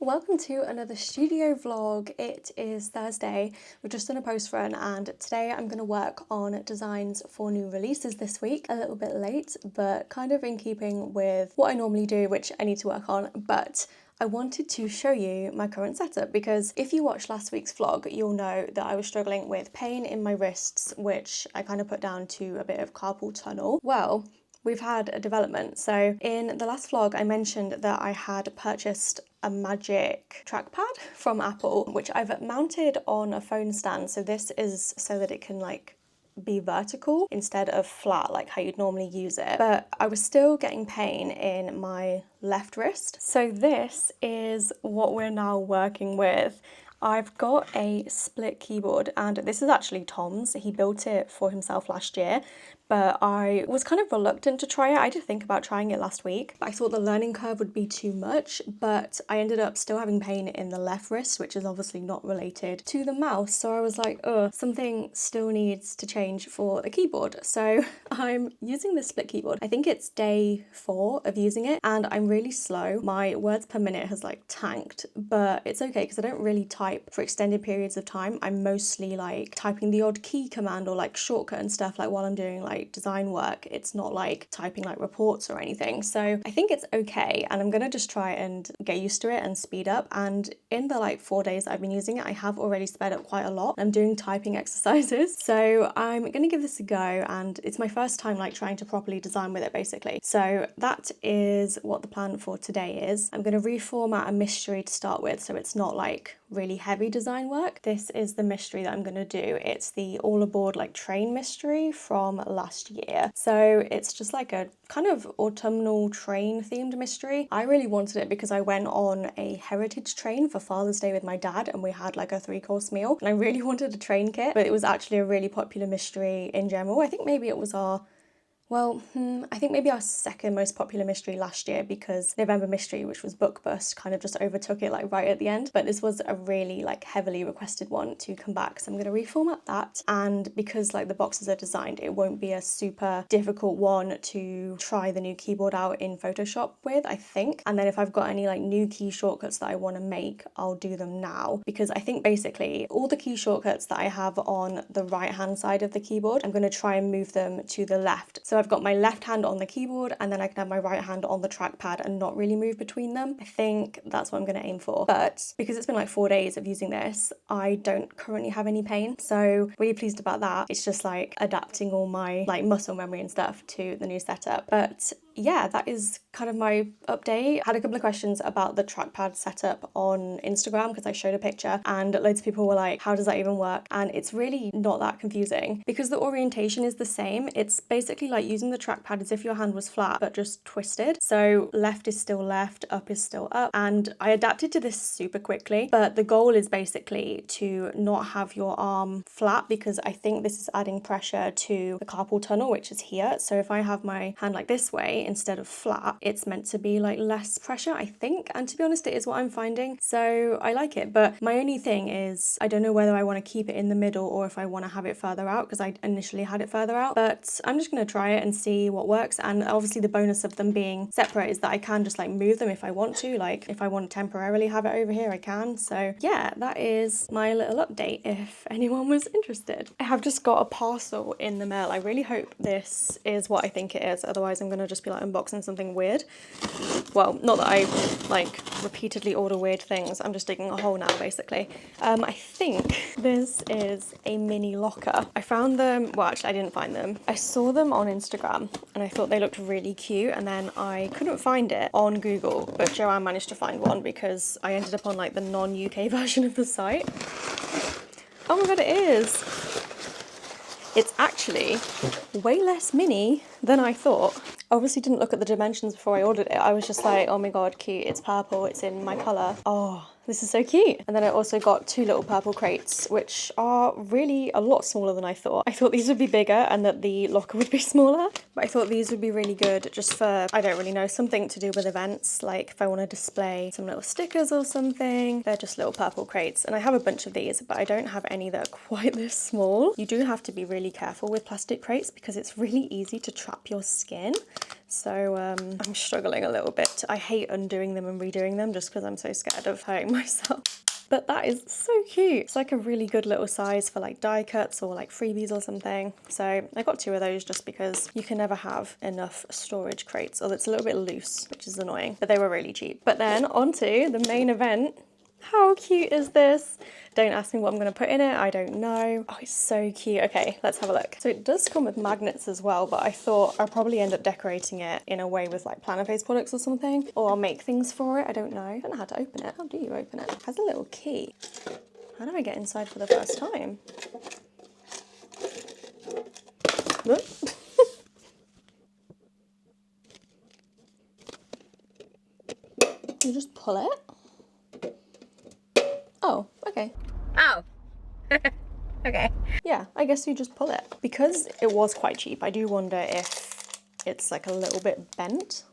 Welcome to another studio vlog. It is Thursday. We've just done a post run and today I'm going to work on designs for new releases this week. A little bit late, but kind of in keeping with what I normally do, which I need to work on. But I wanted to show you my current setup because if you watched last week's vlog, you'll know that I was struggling with pain in my wrists, which I kind of put down to a bit of carpal tunnel. Well, we've had a development. So in the last vlog, I mentioned that I had purchased a magic trackpad from Apple, which I've mounted on a phone stand. So this is so that it can be vertical instead of flat like how you'd normally use it. But I was still getting pain in my left wrist. So this is what we're now working with. I've got a split keyboard and this is actually Tom's. He built it for himself last year, but I was kind of reluctant to try it. I did think about trying it last week, but I thought the learning curve would be too much, but I ended up still having pain in the left wrist, which is obviously not related to the mouse. So I was like, something still needs to change for the keyboard. So I'm using this split keyboard. I think it's day 4 of using it and I'm really slow. My words per minute has tanked, but it's okay because I don't really type for extended periods of time. I'm mostly typing the odd key command or shortcut and stuff while I'm doing design work. It's not typing reports or anything. So I think it's okay and I'm gonna just try and get used to it and speed up. And in the 4 days I've been using it, I have already sped up quite a lot. I'm doing typing exercises. So I'm gonna give this a go and it's my first time trying to properly design with it basically. So that is what the plan for today is. I'm gonna reformat a mystery to start with so it's not really heavy design work. This is the mystery that I'm gonna do. It's the all aboard train mystery from last year. So it's just a kind of autumnal train themed mystery. I really wanted it because I went on a heritage train for Father's Day with my dad and we had a 3-course meal and I really wanted a train kit, but it was actually a really popular mystery in general. I think maybe it was I think maybe our second most popular mystery last year because November Mystery, which was Book Bust, kind of just overtook it right at the end. But this was a really heavily requested one to come back. So I'm going to reformat that. And because the boxes are designed, it won't be a super difficult one to try the new keyboard out in Photoshop with, I think. And then if I've got any new key shortcuts that I want to make, I'll do them now. Because I think basically all the key shortcuts that I have on the right hand side of the keyboard, I'm going to try and move them to the left. So I've got my left hand on the keyboard and then I can have my right hand on the trackpad and not really move between them. I think that's what I'm going to aim for. But because it's been 4 days of using this, I don't currently have any pain. So really pleased about that. It's just adapting all my muscle memory and stuff to the new setup. But yeah, that is kind of my update. I had a couple of questions about the trackpad setup on Instagram because I showed a picture and loads of people were like, how does that even work? And it's really not that confusing because the orientation is the same. It's basically using the trackpad as if your hand was flat but just twisted. So left is still left, up is still up. And I adapted to this super quickly, but the goal is basically to not have your arm flat because I think this is adding pressure to the carpal tunnel, which is here. So if I have my hand this way instead of flat, it's meant to be less pressure, I think. And to be honest, it is what I'm finding. So I like it. But my only thing is I don't know whether I want to keep it in the middle or if I want to have it further out because I initially had it further out. But I'm just going to try it and see what works. And obviously the bonus of them being separate is that I can just move them if I want to. If I want to temporarily have it over here, I can. So yeah, that is my little update if anyone was interested. I have just got a parcel in the mail. I really hope this is what I think it is. Otherwise I'm going to just be unboxing something weird. Well, not that I repeatedly order weird things. I'm just digging a hole now basically. I think this is a mini locker. I found them, well actually I didn't find them. I saw them on Instagram and I thought they looked really cute and then I couldn't find it on Google, but Joanne managed to find one because I ended up on the non-UK version of the site. Oh my god, it is! It's actually way less mini than I thought. Obviously didn't look at the dimensions before I ordered it. I was just like, oh my god, cute, it's purple, it's in my colour. Oh, this is so cute. And then I also got 2 little purple crates, which are really a lot smaller than I thought. I thought these would be bigger and that the locker would be smaller, but I thought these would be really good just for, I don't really know, something to do with events, if I want to display some little stickers or something. They're just little purple crates, and I have a bunch of these, but I don't have any that are quite this small. You do have to be really careful with plastic crates because it's really easy to trap your skin. So I'm struggling a little bit. I hate undoing them and redoing them just because I'm so scared of hurting myself. But that is so cute. It's like a really good little size for like die cuts or like freebies or something. So I got 2 of those just because you can never have enough storage crates, or it's a little bit loose, which is annoying, but they were really cheap. But then onto the main event. How cute is this? Don't ask me what I'm going to put in it. I don't know. Oh, it's so cute. Okay, let's have a look. So it does come with magnets as well, but I thought I'll probably end up decorating it in a way with like planner face products or something, or I'll make things for it. I don't know. I don't know how to open it. How do you open it? It has a little key. How do I get inside for the first time? Look. You just pull it. Oh, okay. Oh. Okay. Yeah, I guess you just pull it. Because it was quite cheap, I do wonder if it's like a little bit bent.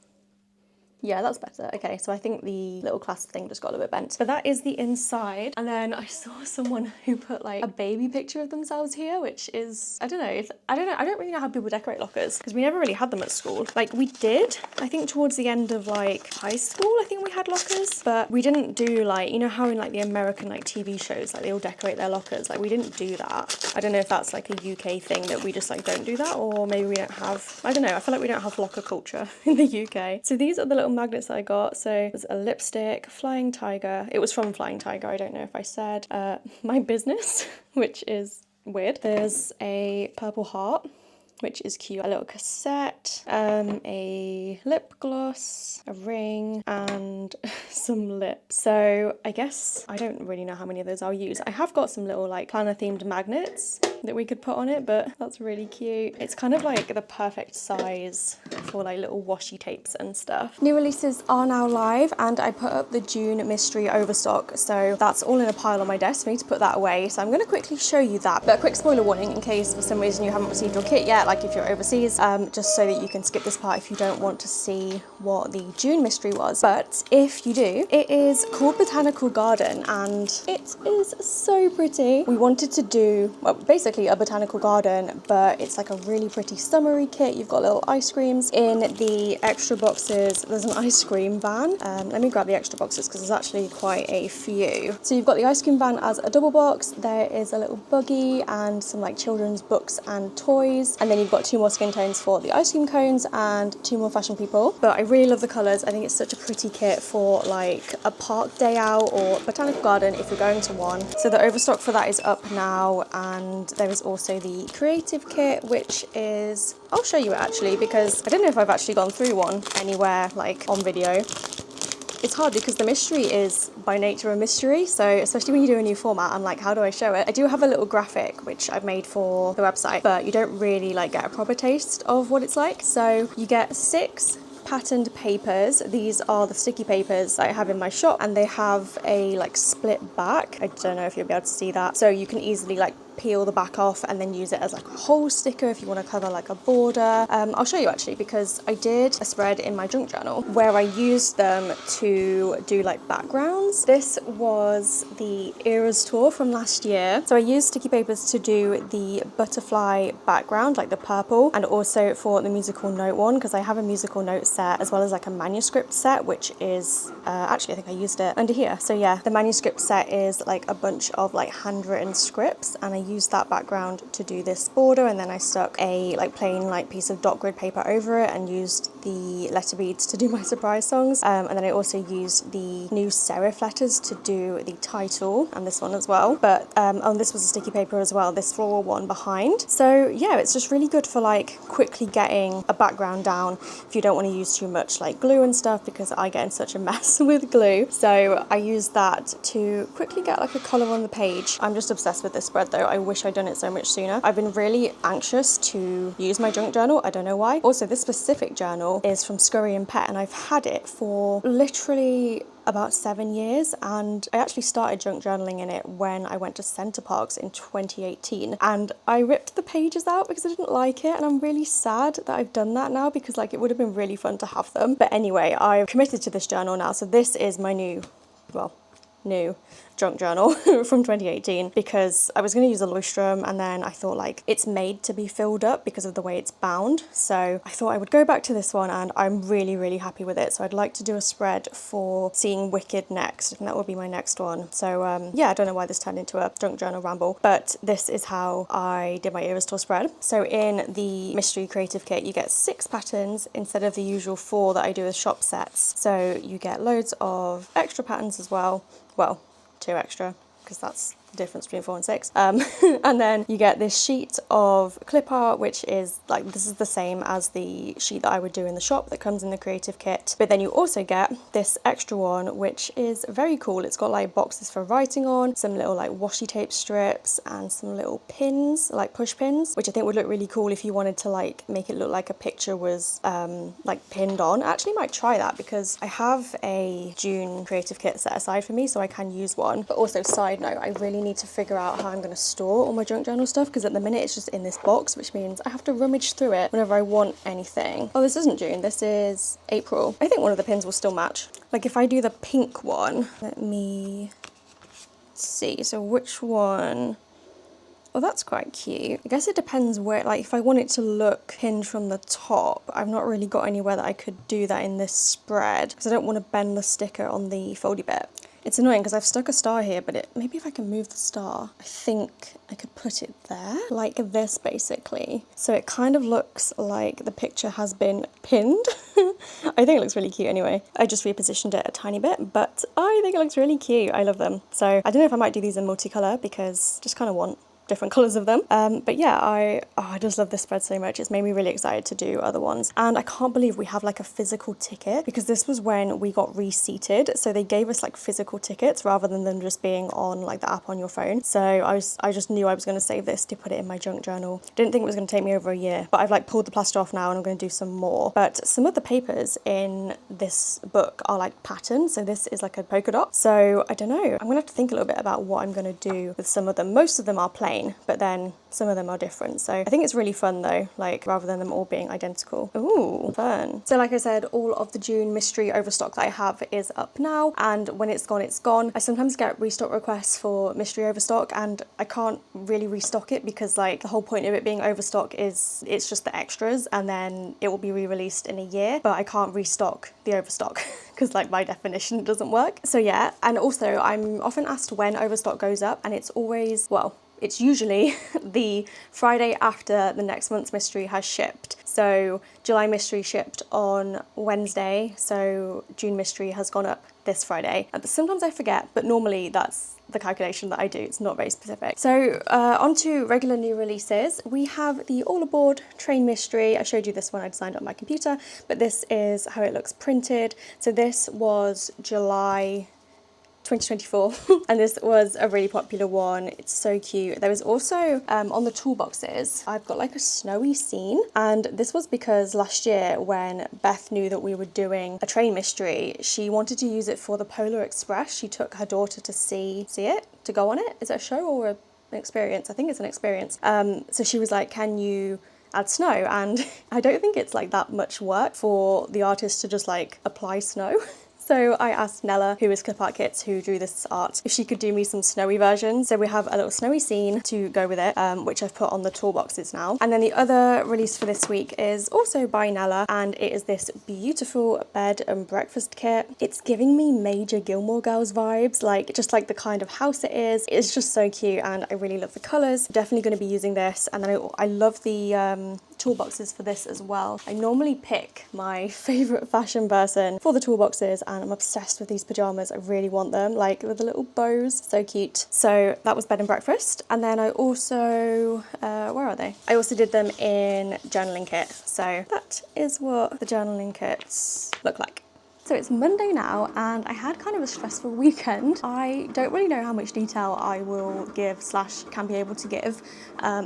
Yeah, that's better. Okay, so I think the little clasp thing just got a little bit bent. But that is the inside. And then I saw someone who put like a baby picture of themselves here, which is, I don't know, I don't really know how people decorate lockers because we never really had them at school. Like we did, I think towards the end of like high school, I think we had lockers, but we didn't do like, you know how in like the American like TV shows, like they all decorate their lockers. Like we didn't do that. I don't know if that's like a UK thing that we just like don't do that, or maybe we don't have, I don't know. I feel like we don't have locker culture in the UK. So these are the little magnets that I got. So there's a lipstick, Flying Tiger. It was from Flying Tiger. I don't know if I said my business, which is weird. There's a purple heart, which is cute. A little cassette, a lip gloss, a ring, and some lips. So I guess I don't really know how many of those I'll use. I have got some little like planner themed magnets that we could put on it, but that's really cute. It's kind of like the perfect size for like little washi tapes and stuff. New releases are now live, and I put up the June mystery overstock, so that's all in a pile on my desk for me to put that away. So I'm going to quickly show you that, but a quick spoiler warning in case for some reason you haven't received your kit yet, like if you're overseas, just so that you can skip this part if you don't want to see what the June mystery was. But if you do, it is called Botanical Garden, and it is so pretty. We wanted to do, well, basically a botanical garden, but it's like a really pretty summery kit. You've got little ice creams in the extra boxes. There's an ice cream van. Let me grab the extra boxes because there's actually quite a few. So you've got the ice cream van as a double box. There is a little buggy and some like children's books and toys, and then you've got 2 more skin tones for the ice cream cones and 2 more fashion people. But I really love the colours. I think it's such a pretty kit for like a park day out or botanical garden if you're going to one. So the overstock for that is up now, and there is also the creative kit, which is, I'll show you it actually because I don't know if I've actually gone through one anywhere like on video. It's hard because the mystery is by nature a mystery, so especially when you do a new format, I'm like, how do I show it? I do have a little graphic which I've made for the website, but you don't really like get a proper taste of what it's like. So you get 6 patterned papers. These are the sticky papers I have in my shop, and they have a like split back. I don't know if you'll be able to see that. So you can easily like peel the back off and then use it as like a whole sticker if you want to cover like a border. I'll show you actually, because I did a spread in my junk journal where I used them to do like backgrounds. This was the Eras tour from last year. So I used sticky papers to do the butterfly background, like the purple, and also for the musical note one, because I have a musical note set as well as like a manuscript set, which is actually I think I used it under here. So yeah, the manuscript set is like a bunch of like handwritten scripts, and I used that background to do this border, and then I stuck a like plain like piece of dot grid paper over it and used the letter beads to do my surprise songs, and then I also used the new serif letters to do the title and this one as well. But this was a sticky paper as well, this floral one behind. So yeah, it's just really good for like quickly getting a background down if you don't want to use too much like glue and stuff, because I get in such a mess with glue. So I used that to quickly get like a colour on the page. I'm just obsessed with this spread though. I wish I'd done it so much sooner. I've been really anxious to use my junk journal. I don't know why. Also, this specific journal is from Scurry and Pet, and I've had it for literally about 7 years, and I actually started junk journaling in it when I went to Centre Parks in 2018, and I ripped the pages out because I didn't like it, and I'm really sad that I've done that now because like it would have been really fun to have them. But anyway, I've committed to this journal now, so this is my new, well, new junk journal from 2018 because I was going to use a Leuchtturm, and then I thought like it's made to be filled up because of the way it's bound. So I thought I would go back to this one, and I'm really happy with it. So I'd like to do a spread for Seeing Wicked next, and that will be my next one. So yeah, I don't know why this turned into a junk journal ramble, but this is how I did my Irrestore spread. So in the mystery creative kit, you get 6 patterns instead of the usual 4 that I do with shop sets. So you get loads of extra patterns as well. Well, 2 extra, because that's the difference between 4 and 6. And then you get this sheet of clip art, which is like, this is the same as the sheet that I would do in the shop that comes in the creative kit. But then you also get this extra one, which is very cool. It's got like boxes for writing on, some little like washi tape strips, and some little pins, like push pins, which I think would look really cool if you wanted to like make it look like a picture was like pinned on. I actually might try that because I have a June creative kit set aside for me, so I can use one. But also, side note, I really need to figure out how I'm going to store all my junk journal stuff, because at the minute it's just in this box, which means I have to rummage through it whenever I want anything. Oh, this isn't June, this is April. I think one of the pins will still match. Like if I do the pink one, let me see, so which one? Oh, that's quite cute. I guess it depends where, like if I want it to look pinned from the top, I've not really got anywhere that I could do that in this spread, because I don't want to bend the sticker on the foldy bit. It's annoying because I've stuck a star here, but maybe if I can move the star, I think I could put it there, like this basically. So it kind of looks like the picture has been pinned. I think it looks really cute anyway. I just repositioned it a tiny bit, but I think it looks really cute. I love them. So I don't know if I might do these in multicolour because I just kind of want different colours of them. But yeah, I just love this spread so much. It's made me really excited to do other ones. And I can't believe we have like a physical ticket, because this was when we got reseated. So they gave us like physical tickets rather than them just being on like the app on your phone. So I just knew I was going to save this to put it in my junk journal. Didn't think it was going to take me over a year, but I've like pulled the plaster off now and I'm going to do some more. But some of the papers in this book are like patterns. So this is like a polka dot. So I don't know. I'm going to have to think a little bit about what I'm going to do with some of them. Most of them are plain, but then some of them are different. So I think it's really fun though, like rather than them all being identical. Ooh, fun. So like I said, all of the June mystery overstock that I have is up now, and when it's gone, it's gone. I sometimes get restock requests for mystery overstock, and I can't really restock it because like the whole point of it being overstock is it's just the extras, and then it will be re-released in a year, but I can't restock the overstock because like by definition it doesn't work. So yeah, and also I'm often asked when overstock goes up, and it's always, well, it's usually the Friday after the next month's mystery has shipped. So July mystery shipped on Wednesday, so June mystery has gone up this Friday. Sometimes I forget, but normally that's the calculation that I do. It's not very specific. So on to regular new releases. We have the All Aboard Train Mystery. I showed you this one, I designed it on my computer, but this is how it looks printed. So this was July 2024 and this was a really popular one. It's so cute. There was also on the toolboxes I've got like a snowy scene, and this was because last year when Beth knew that we were doing a train mystery, she wanted to use it for the Polar Express. She took her daughter to see it, to go on it. Is it a show or an experience? I think it's an experience. So she was like, can you add snow? And I don't think it's like that much work for the artist to just like apply snow. So I asked Nella, who is Clip Art Kits, who drew this art, if she could do me some snowy versions. So we have a little snowy scene to go with it, which I've put on the toolboxes now. And then the other release for this week is also by Nella, and it is this beautiful bed and breakfast kit. It's giving me major Gilmore Girls vibes, like just like the kind of house it is. It's just so cute, and I really love the colours. Definitely going to be using this. And then I love the toolboxes for this as well. I normally pick my favourite fashion person for the toolboxes, and I'm obsessed with these pyjamas. I really want them, like with the little bows, so cute. So that was bed and breakfast. And then I also, where are they? I also did them in journaling kit. So that is what the journaling kits look like. So it's Monday now, and I had kind of a stressful weekend. I don't really know how much detail I will give / can be able to give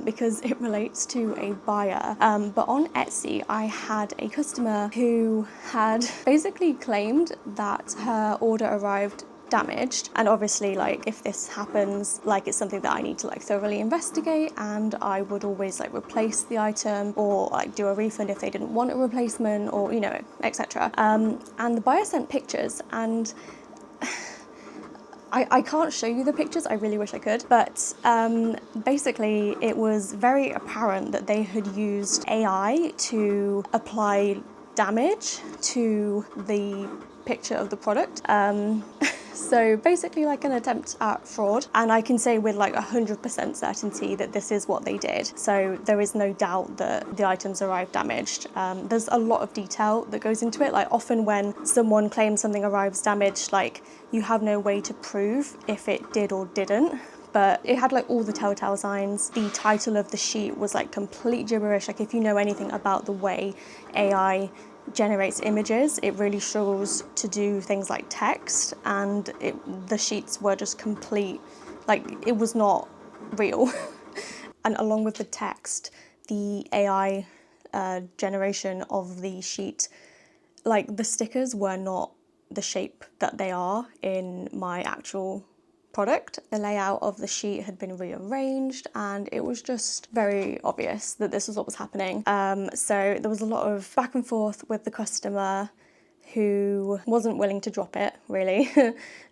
because it relates to a buyer. But on Etsy, I had a customer who had basically claimed that her order arrived damaged, and obviously like if this happens, like it's something that I need to like thoroughly investigate, and I would always like replace the item or like do a refund if they didn't want a replacement, or you know, etc. And the buyer sent pictures, and I can't show you the pictures, I really wish I could, but basically it was very apparent that they had used AI to apply damage to the picture of the product. So basically like an attempt at fraud, and I can say with like 100% certainty that this is what they did. So there is no doubt that the items arrived damaged. There's a lot of detail that goes into it. Like often when someone claims something arrives damaged, like you have no way to prove if it did or didn't. But it had like all the telltale signs. The title of the sheet was like complete gibberish. Like if you know anything about the way AI generates images, it really struggles to do things like text, and the sheets were just complete, like it was not real. And along with the text, the AI generation of the sheet, like the stickers were not the shape that they are in my actual product. The layout of the sheet had been rearranged, and it was just very obvious that this was what was happening. So there was a lot of back and forth with the customer who wasn't willing to drop it, really.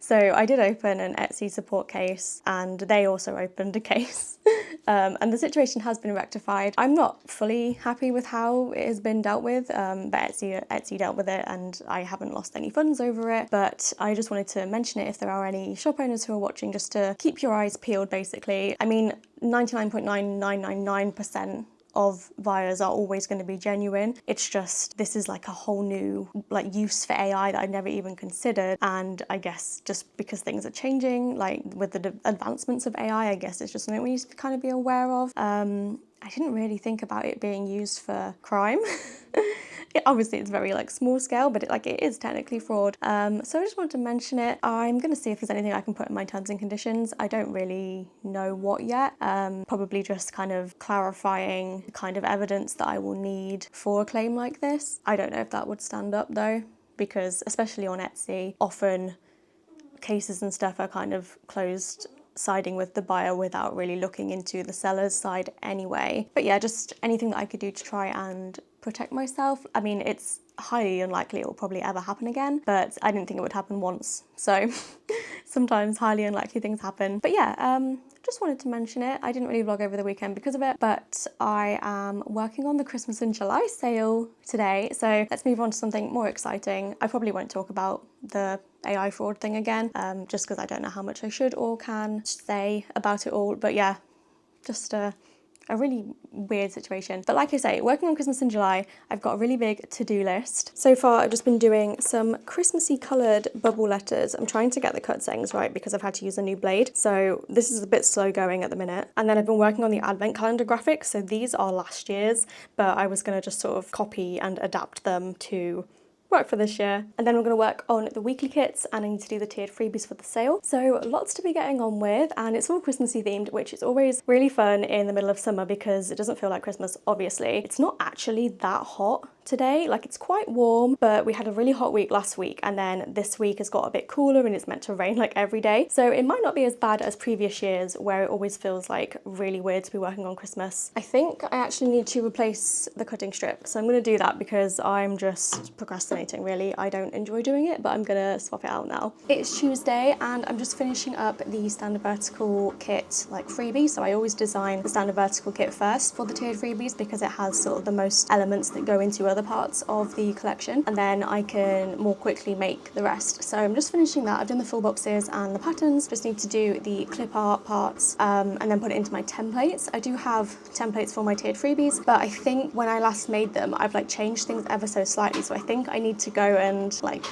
So I did open an Etsy support case, and they also opened a case. And the situation has been rectified. I'm not fully happy with how it has been dealt with, but Etsy dealt with it, and I haven't lost any funds over it. But I just wanted to mention it if there are any shop owners who are watching, just to keep your eyes peeled, basically. I mean, 99.9999% of buyers are always going to be genuine. It's just, this is like a whole new like use for AI that I'd never even considered. And I guess just because things are changing, like with the advancements of AI, I guess it's just something we need to kind of be aware of. I didn't really think about it being used for crime. Obviously it's very like small scale, but it is technically fraud. So I just wanted to mention it. I'm going to see if there's anything I can put in my terms and conditions. I don't really know what yet. Probably just kind of clarifying the kind of evidence that I will need for a claim like this. I don't know if that would stand up though, because especially on Etsy, often cases and stuff are kind of closed siding with the buyer without really looking into the seller's side anyway. But yeah, just anything that I could do to try and protect myself. I mean, it's highly unlikely it will probably ever happen again, but I didn't think it would happen once. So sometimes highly unlikely things happen. But yeah, just wanted to mention it. I didn't really vlog over the weekend because of it, but I am working on the Christmas in July sale today. So let's move on to something more exciting. I probably won't talk about the AI fraud thing again, just because I don't know how much I should or can say about it all. But yeah, just a really weird situation. But like I say, working on Christmas in July, I've got a really big to-do list. So far, I've just been doing some Christmassy coloured bubble letters. I'm trying to get the cut settings right because I've had to use a new blade. So this is a bit slow going at the minute. And then I've been working on the advent calendar graphics. So these are last year's, but I was gonna just sort of copy and adapt them to work for this year. And then we're going to work on the weekly kits, and I need to do the tiered freebies for the sale. So lots to be getting on with, and it's all Christmassy themed, which is always really fun in the middle of summer because it doesn't feel like Christmas, obviously. It's not actually that hot today, like it's quite warm, but we had a really hot week last week, and then this week has got a bit cooler and it's meant to rain like every day. So it might not be as bad as previous years where it always feels like really weird to be working on Christmas. I think I actually need to replace the cutting strip, so I'm going to do that because I'm just procrastinating really. I don't enjoy doing it, but I'm gonna swap it out now. It's Tuesday and I'm just finishing up the standard vertical kit like freebie. So I always design the standard vertical kit first for the tiered freebies because it has sort of the most elements that go into other parts of the collection, and then I can more quickly make the rest. So I'm just finishing that. I've done the full boxes and the patterns, just need to do the clip art parts and then put it into my templates. I do have templates for my tiered freebies, but I think when I last made them I've like changed things ever so slightly, so I think I need to go and like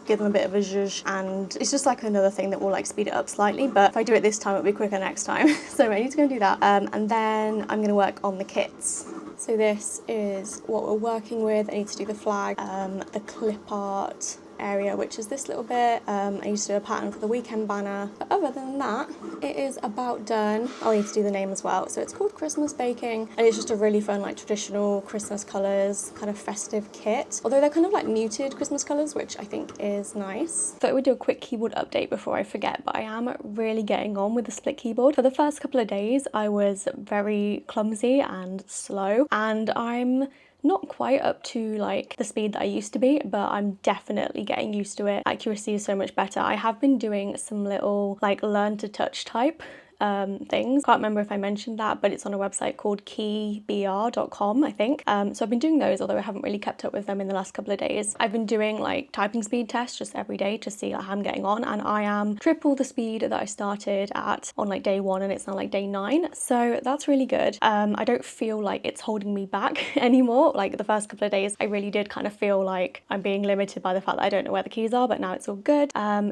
give them a bit of a zhuzh, and it's just like another thing that will like speed it up slightly, but if I do it this time it'll be quicker next time. So I need to go and do that, and then I'm going to work on the kits. So this is what we're working with. I need to do the flag, the clip art area, which is this little bit. I need to do a pattern for the weekend banner, but other than that it is about done. I'll need to do the name as well. So it's called Christmas Baking, and it's just a really fun like traditional Christmas colours kind of festive kit, although they're kind of like muted Christmas colours, which I think is nice. Thought I would do a quick keyboard update before I forget, but I am really getting on with the split keyboard. For the first couple of days I was very clumsy and slow, and I'm not quite up to like the speed that I used to be, but I'm definitely getting used to it. Accuracy is so much better. I have been doing some little like learn to touch type things. Can't remember if I mentioned that, but it's on a website called keybr.com, I think. So I've been doing those, although I haven't really kept up with them in the last couple of days. I've been doing like typing speed tests just every day to see how I'm getting on, and I am triple the speed that I started at on like day 1, and it's now like day 9. So that's really good. I don't feel like it's holding me back anymore. Like the first couple of days, I really did kind of feel like I'm being limited by the fact that I don't know where the keys are, but now it's all good.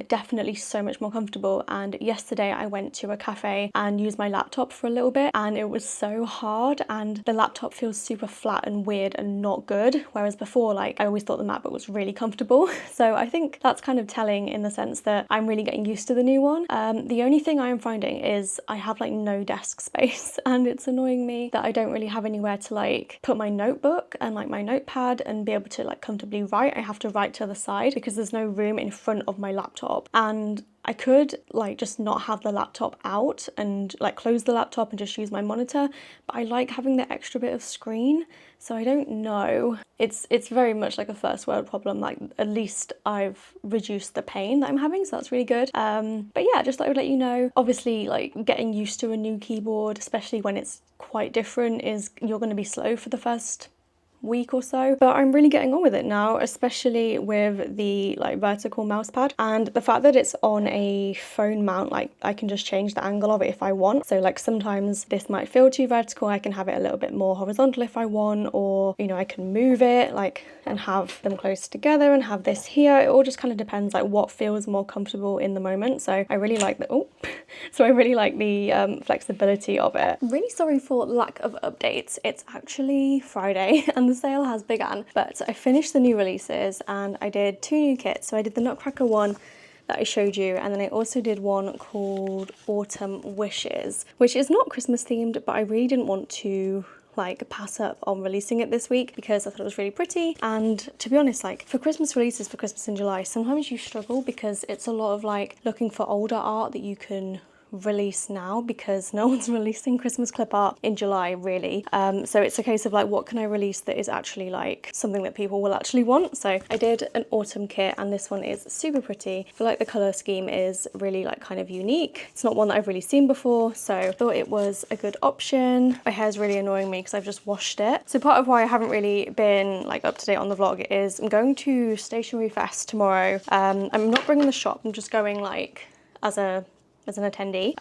Definitely so much more comfortable. And yesterday I went to a cafe and used my laptop for a little bit, and it was so hard, and the laptop feels super flat and weird and not good, whereas before, like, I always thought the MacBook was really comfortable. So I think that's kind of telling in the sense that I'm really getting used to the new one. The only thing I am finding is I have like no desk space, and it's annoying me that I don't really have anywhere to like put my notebook and like my notepad and be able to like comfortably write. I have to write to the side because there's no room in front of my laptop, and I could like just not have the laptop out and like close the laptop and just use my monitor, but I like having the extra bit of screen. So I don't know. It's very much like a first world problem. Like at least I've reduced the pain that I'm having, so that's really good. But yeah, just thought I would let you know. Obviously, like getting used to a new keyboard, especially when it's quite different, is you're going to be slow for the first week or so, but I'm really getting on with it now, especially with the like vertical mouse pad, and the fact that it's on a phone mount. Like I can just change the angle of it if I want. So like sometimes this might feel too vertical, I can have it a little bit more horizontal if I want, or you know, I can move it like and have them close together and have this here. It all just kind of depends like what feels more comfortable in the moment. So I really like the so I really like the flexibility of it. I'm really sorry for lack of updates. It's actually Friday and the sale has begun, but I finished the new releases and I did 2 new kits. So I did the Nutcracker one that I showed you, and then I also did one called Autumn Wishes, which is not Christmas themed, but I really didn't want to like pass up on releasing it this week because I thought it was really pretty. And to be honest, like for Christmas releases for Christmas in July, sometimes you struggle because it's a lot of like looking for older art that you can release now, because no one's releasing Christmas clip art in July really. So it's a case of like, what can I release that is actually like something that people will actually want? So I did an autumn kit, and this one is super pretty. I feel like the colour scheme is really like kind of unique. It's not one that I've really seen before, so I thought it was a good option. My hair's really annoying me because I've just washed it. So part of why I haven't really been like up to date on the vlog is I'm going to Stationery Fest tomorrow. I'm not bringing the shop, I'm just going like as an attendee,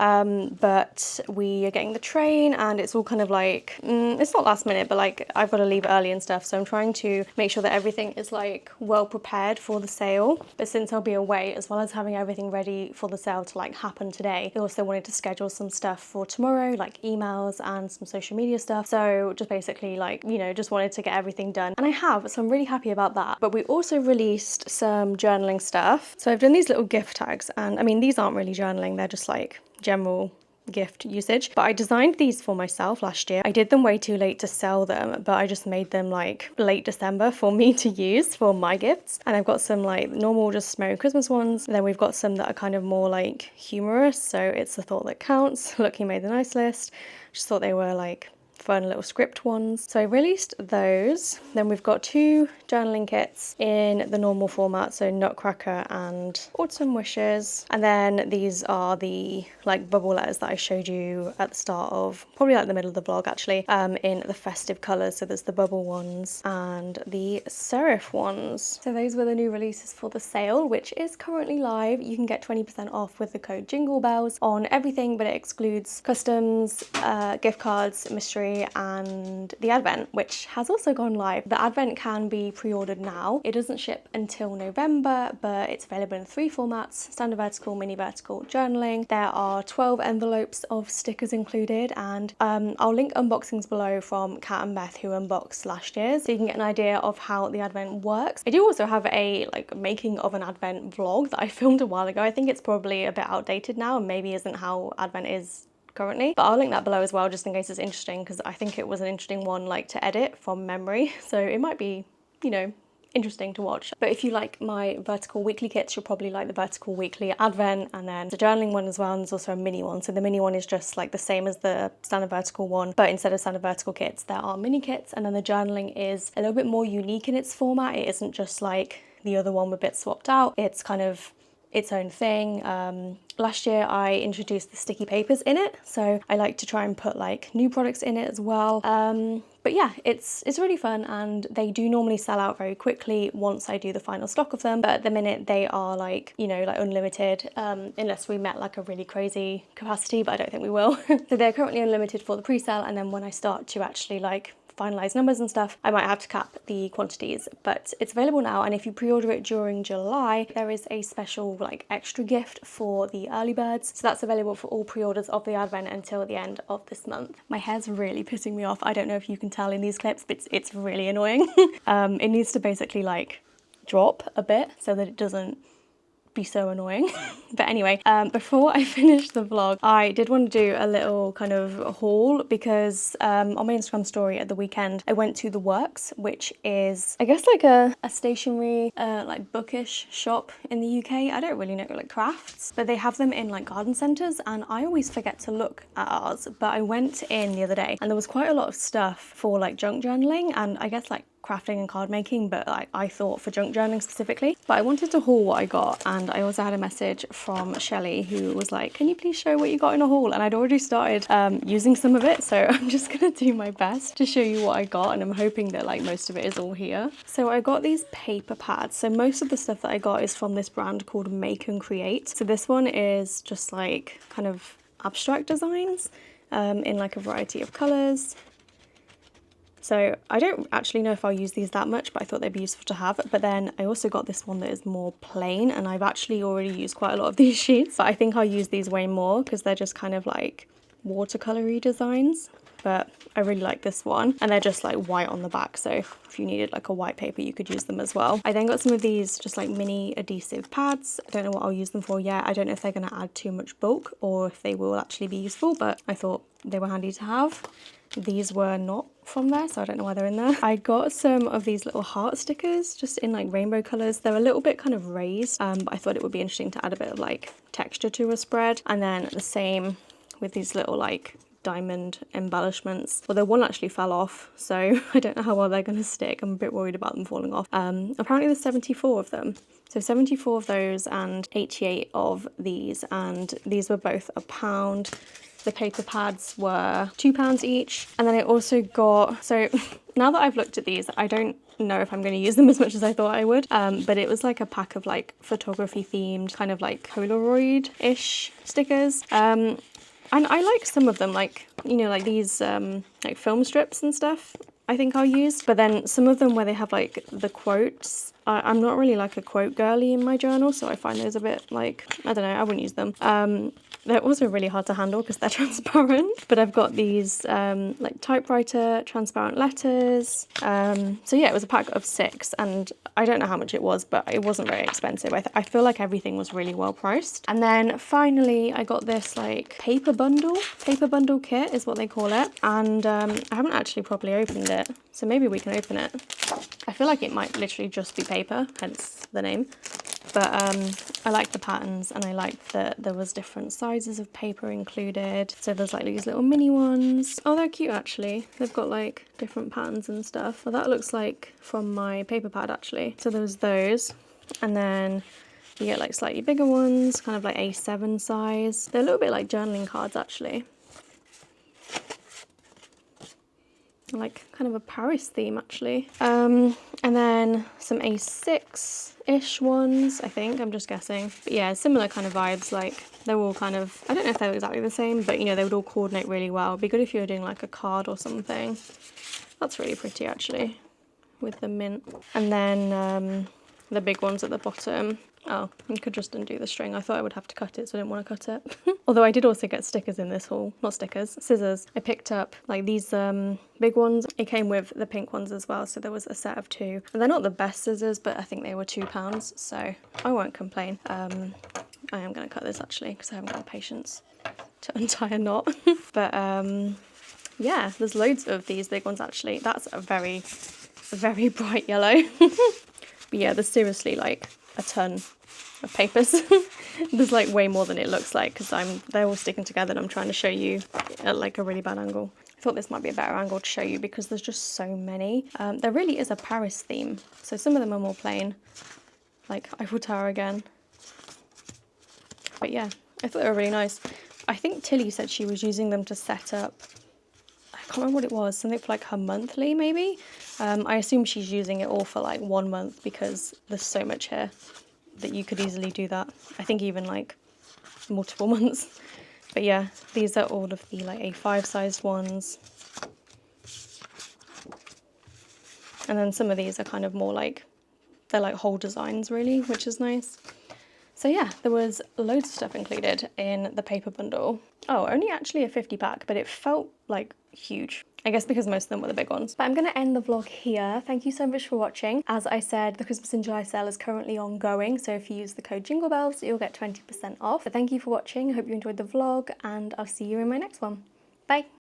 but we are getting the train, and it's all kind of like it's not last minute, but like I've got to leave early and stuff, so I'm trying to make sure that everything is like well prepared for the sale. But since I'll be away, as well as having everything ready for the sale to like happen today, I also wanted to schedule some stuff for tomorrow, like emails and some social media stuff. So just basically like, you know, just wanted to get everything done, and I have, so I'm really happy about that. But we also released some journaling stuff. So I've done these little gift tags, and I mean, these aren't really journaling, they're just like general gift usage, but I designed these for myself last year. I did them way too late to sell them, but I just made them like late December for me to use for my gifts. And I've got some like normal just Merry Christmas ones, and then we've got some that are kind of more like humorous, so it's the thought that counts. Look, you made the nice list. Just thought they were like fun little script ones. So I released those. Then we've got 2 journaling kits in the normal format, so Nutcracker and Autumn Wishes. And then these are the like bubble letters that I showed you at the start of, probably like the middle of the vlog actually, in the festive colours. So there's the bubble ones and the serif ones. So those were the new releases for the sale, which is currently live. You can get 20% off with the code Jingle Bells on everything, but it excludes customs, gift cards, mystery, and the Advent, which has also gone live. The Advent can be pre-ordered now. It doesn't ship until November, but it's available in 3 formats: standard vertical, mini vertical, journaling. There are 12 envelopes of stickers included, and I'll link unboxings below from Kat and Beth, who unboxed last year's, so you can get an idea of how the Advent works. I do also have a like making of an Advent vlog that I filmed a while ago. I think it's probably a bit outdated now and maybe isn't how Advent is currently, but I'll link that below as well, just in case it's interesting, because I think it was an interesting one like to edit from memory. So it might be, you know, interesting to watch. But if you like my vertical weekly kits, you'll probably like the vertical weekly advent, and then the journaling one as well, and there's also a mini one. So the mini one is just like the same as the standard vertical one, but instead of standard vertical kits, there are mini kits, and then the journaling is a little bit more unique in its format. It isn't just like the other one with bits swapped out. It's kind of its own thing. Last year I introduced the sticky papers in it, so I like to try and put like new products in it as well. But yeah, it's really fun, and they do normally sell out very quickly once I do the final stock of them. But at the minute they are like, you know, like unlimited, unless we met like a really crazy capacity, but I don't think we will. So they're currently unlimited for the pre-sale, and then when I start to actually like finalize numbers and stuff, I might have to cap the quantities, but it's available now. And if you pre-order it during July, there is a special like extra gift for the early birds, so that's available for all pre-orders of the advent until the end of this month. My hair's really pissing me off. I don't know if you can tell in these clips, but it's really annoying. It needs to basically like drop a bit so that it doesn't be so annoying. But anyway, before I finish the vlog, I did want to do a little kind of haul, because on my Instagram story at the weekend I went to The Works, which is I guess like a stationery like bookish shop in the UK. I don't really know like crafts, but they have them in like garden centres, and I always forget to look at ours. But I went in the other day and there was quite a lot of stuff for like junk journaling, and I guess like crafting and card making, but like I thought for junk journaling specifically. But I wanted to haul what I got, and I also had a message from Shelley who was like, can you please show what you got in a haul? And I'd already started using some of it, so I'm just gonna do my best to show you what I got, and I'm hoping that like most of it is all here. So I got these paper pads. So most of the stuff that I got is from this brand called Make and Create. So this one is just like kind of abstract designs in like a variety of colours. So I don't actually know if I'll use these that much, but I thought they'd be useful to have. But then I also got this one that is more plain, and I've actually already used quite a lot of these sheets, but I think I'll use these way more because they're just kind of like watercolory designs. But I really like this one, and they're just like white on the back, so if you needed like a white paper you could use them as well. I then got some of these just like mini adhesive pads. I don't know what I'll use them for yet. I don't know if they're going to add too much bulk or if they will actually be useful, but I thought they were handy to have. These were not from there, so I don't know why they're in there. I got some of these little heart stickers just in like rainbow colours. They're a little bit kind of raised, but I thought it would be interesting to add a bit of like texture to a spread. And then the same with these little like diamond embellishments, although one actually fell off, so I don't know how well they're going to stick. I'm a bit worried about them falling off. Apparently there's 74 of them, so 74 of those and 88 of these, and these were both £1. The paper pads were £2 each. And then I also got, so now that I've looked at these, I don't know if I'm going to use them as much as I thought I would, but it was like a pack of like photography themed kind of like Polaroid-ish stickers. And I like some of them, like, you know, like these like film strips and stuff, I think I'll use. But then some of them where they have like the quotes, I'm not really like a quote girly in my journal, so I find those a bit like, I don't know, I wouldn't use them. They're also really hard to handle because they're transparent. But I've got these like typewriter transparent letters. So yeah, it was a pack of 6, and I don't know how much it was, but it wasn't very expensive. I feel like everything was really well priced. And then finally I got this like paper bundle kit is what they call it. And I haven't actually properly opened it, so maybe we can open it. I feel like it might literally just be paper, hence the name. But I like the patterns, and I like that there was different sizes of paper included. So there's like these little mini ones. Oh, they're cute actually. They've got like different patterns and stuff. Well, that looks like from my paper pad actually. So there's those. And then you get like slightly bigger ones, kind of like A7 size. They're a little bit like journaling cards actually. Like kind of a Paris theme actually. And then some A6-ish ones, I think, I'm just guessing. But yeah, similar kind of vibes, like they're all kind of, I don't know if they're exactly the same, but you know, they would all coordinate really well. It'd be good if you were doing like a card or something. That's really pretty actually, with the mint. And then the big ones at the bottom. Oh, you could just undo the string. I thought I would have to cut it, so I didn't want to cut it. Although I did also get stickers in this haul. Not stickers, scissors. I picked up like these big ones. It came with the pink ones as well, so there was a set of 2. And they're not the best scissors, but I think they were £2, so I won't complain. I am going to cut this actually, because I haven't got the patience to untie a knot. But yeah, there's loads of these big ones actually. That's a very, very bright yellow. But yeah, there's seriously like a ton of papers. There's like way more than it looks like because they're all sticking together and I'm trying to show you at like a really bad angle. I thought this might be a better angle to show you because there's just so many. There really is a Paris theme. So some of them are more plain, like Eiffel Tower again. But yeah, I thought they were really nice. I think Tilly said she was using them to set up, I can't remember what it was, something for like her monthly maybe. I assume she's using it all for like 1 month because there's so much here that you could easily do that. I think even like multiple months. But yeah, these are all of the like A5 sized ones. And then some of these are kind of more like, they're like whole designs really, which is nice. So yeah, there was loads of stuff included in the paper bundle. Oh, only actually a 50 pack, but it felt like huge. I guess because most of them were the big ones. But I'm going to end the vlog here. Thank you so much for watching. As I said, the Christmas in July sale is currently ongoing, so if you use the code Jingle Bells, you'll get 20% off. But thank you for watching. I hope you enjoyed the vlog, and I'll see you in my next one. Bye!